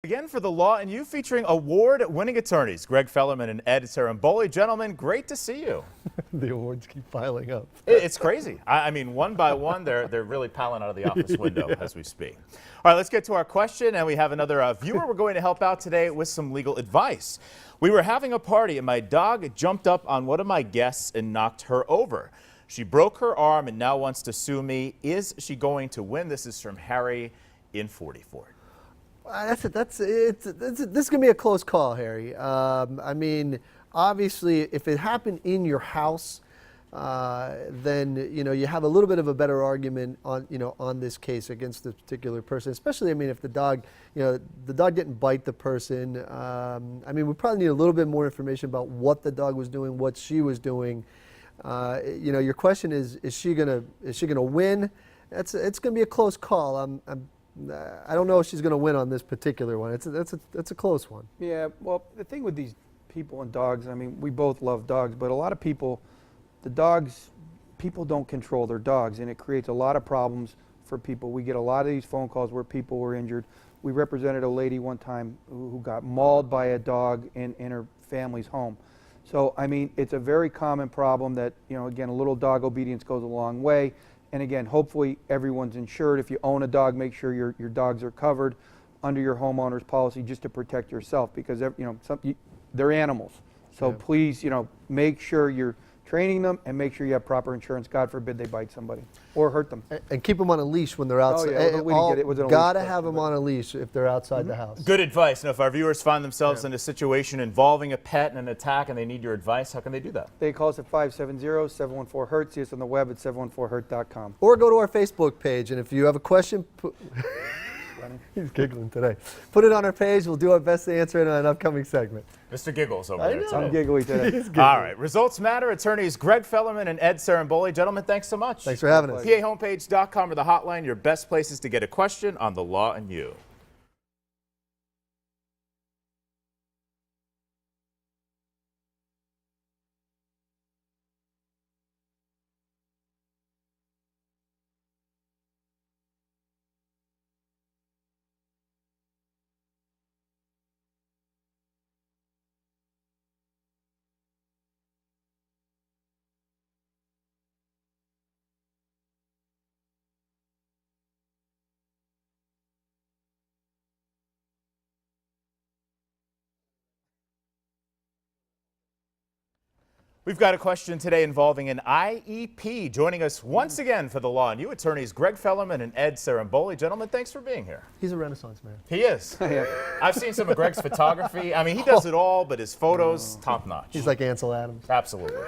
Again for the Law and You, featuring award-winning attorneys Greg Fellerman and Ed Saramboli. Gentlemen, great to see you. The awards keep piling up. It's crazy. I mean, one by one, they're really piling out of the office window as we speak. All right, let's get to our question, and we have another viewer we're going to help out today with some legal advice. We were having a party, and my dog jumped up on one of my guests and knocked her over. She broke her arm and now wants to sue me. Is she going to win? This is from Harry in 44. This is going to be a close call, Harry. I mean, obviously, if it happened in your house, then you have a little bit of a better argument on this case against this particular person. Especially, I mean, if the dog didn't bite the person. I mean, we probably need a little bit more information about what the dog was doing, what she was doing. Your question is she gonna win? It's gonna be a close call. I don't know if she's going to win on this particular one. It's a close one. Yeah, well, the thing with these people and dogs, I mean, we both love dogs, but a lot of people, people don't control their dogs, and it creates a lot of problems for people. We get a lot of these phone calls where people were injured. We represented a lady one time who got mauled by a dog in her family's home. So, I mean, it's a very common problem that, again, a little dog obedience goes a long way. And again, hopefully everyone's insured. If you own a dog, make sure your dogs are covered under your homeowner's policy just to protect yourself, because they're animals. So please, make sure you're training them and make sure you have proper insurance. God forbid they bite somebody or hurt them. And keep them on a leash when they're outside. Oh, yeah. Gotta have them on a leash if they're outside the house. Good advice. Now, if our viewers find themselves in a situation involving a pet and an attack and they need your advice, how can they do that? They call us at 570-714-HURT. See us on the web at 714hurt.com. Or go to our Facebook page, and if you have a question, he's giggling today. Put it on our page. We'll do our best to answer it in an upcoming segment. Mr. Giggles over there today. I'm giggly today. All right. Results matter. Attorneys Greg Fellerman and Ed Saramboli. Gentlemen, thanks so much. Thanks for having us. PAHomepage.com or the hotline, your best places to get a question on the Law and You. We've got a question today involving an IEP. Joining us once again for the Law and You, attorneys Greg Fellerman and Ed Saramboli. Gentlemen, thanks for being here. He's a Renaissance man. He is. I've seen some of Greg's photography. I mean, he does it all, but his photos, top notch. He's like Ansel Adams. Absolutely. All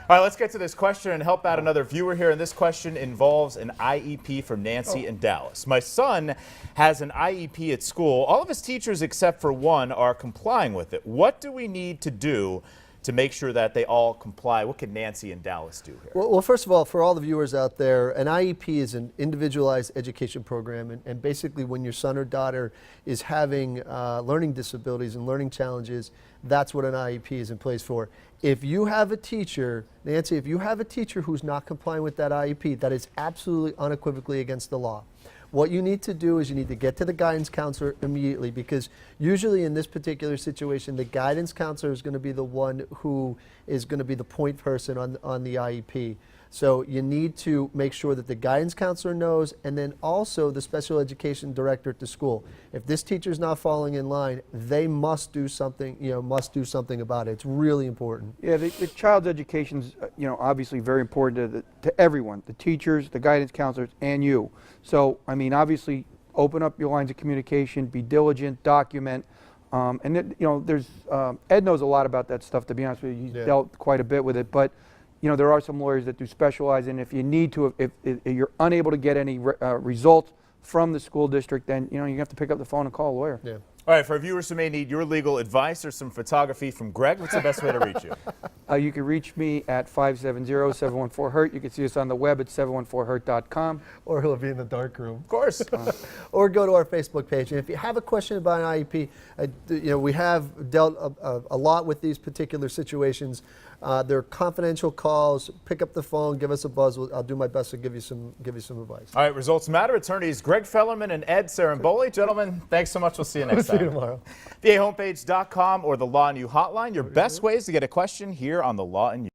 right, let's get to this question and help out another viewer here. And this question involves an IEP from Nancy in Dallas. My son has an IEP at school. All of his teachers, except for one, are complying with it. What do we need to do to make sure that they all comply? What can Nancy in Dallas do here? Well, first of all, for all the viewers out there, an IEP is an individualized education program, and basically when your son or daughter is having learning disabilities and learning challenges, that's what an IEP is in place for. If you have a teacher, Nancy, if you have a teacher who's not complying with that IEP, that is absolutely unequivocally against the law. What you need to do is you need to get to the guidance counselor immediately, because usually in this particular situation, the guidance counselor is going to be the one who is going to be the point person on the IEP. So you need to make sure that the guidance counselor knows, and then also the special education director at the school. If this teacher is not falling in line, they must do something, must do something about it. It's really important. Yeah, the child's education is, obviously very important to everyone, the teachers, the guidance counselors, and you. So, I mean, obviously, open up your lines of communication, be diligent, document. And then, there's, Ed knows a lot about that stuff, to be honest with you. He's dealt quite a bit with it. But there are some lawyers that do specialize in. If you need to, if you're unable to get any results from the school district, then you have to pick up the phone and call a lawyer. Yeah. All right, for our viewers who may need your legal advice or some photography from Greg, what's the best way to reach you? You can reach me at 570-714-HURT. You can see us on the web at 714hurt.com. Or he'll be in the dark room. Of course. Or go to our Facebook page. And if you have a question about an IEP, we have dealt a lot with these particular situations. They're confidential calls. Pick up the phone, give us a buzz. I'll do my best to give you some advice. All right, Results Matter. Attorneys Greg Fellerman and Ed Saramboli. Gentlemen, thanks so much. We'll see you next time. See you tomorrow. VAHomepage.com or the Law and You hotline. Your best ways to get a question here on the Law and You.